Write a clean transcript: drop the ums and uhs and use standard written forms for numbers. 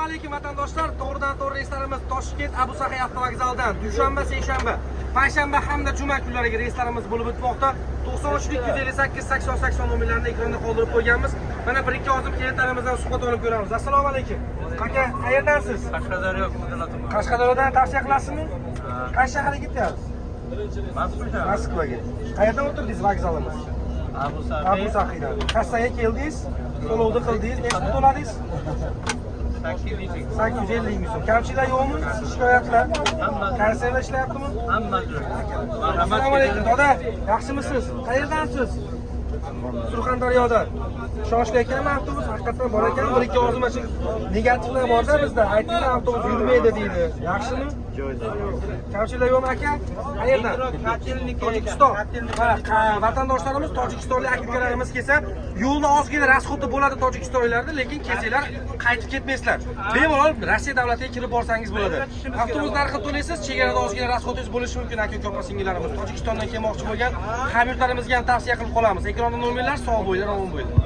alaykum vatandoshlar. To'g'ridan to'g'ri reyslarimiz Toshkent Abu Sahiy avtovokzalidan dushanba, seshanba, payshanba hamda juma kunlariga reyslarimiz bo'lib o'tmoqda. 93 258 80 80 nomerlarini ekranda qoldirib qo'yganmiz. Mana bir-ikki ozim klientlarimizdan suhbat olib ko'ramiz. Assalomu alaykum. Aka, qayerdansiz? Qashqadaryo kommunalatim. Qashqadaryodan taksi qilasizmi? Qaysi shaharga ketyapsiz? Moskvaga. Qayerdan o'tirdingiz vokzalimiz? Abu Sahiydan. Kassaga keldingiz, to'lovni qildingiz, nechta to'ladingiz? 850 ming so'm. Kamchiliklar yo'qmi? Shikoyatlar? Karsiylar ishlayaptimi? Hammasi. Assalomu alaykum, doda. Yaxshimisiz? Qayerdansiz? Surxondaryodan. Ishonchli ekanmi avtobus? Haqiqatan bor ekan. Bir-ikki ozim achib negativlar bor-da bizda. Aytinglar avtobus yurmaydi deydi. Yaxshimi? Kamchiliklar yo'qmi aka? Qayerdan? Tojikiston. Vatandoshlarimiz tojikistonlik aka-ukalarimiz kelsa, yo'lda ozgina rasxoti bo'ladi tojikistonliklarda, lekin kelsanglar qaytib ketmaysizlar. Bemalol Rossiya davlatiga kirib borsangiz bo'ladi. Avtobus narxini to'laysiz, chegarada ozgina rasxotingiz bo'lishi mumkin aka-uka opa-singillarimiz. Tojikistondan kelmoqchi bo'lgan hamyurtlarimizga ham tavsiya qilib qolamiz. Ekranda nomerlar, sog' bo'linglar, omon bo'linglar.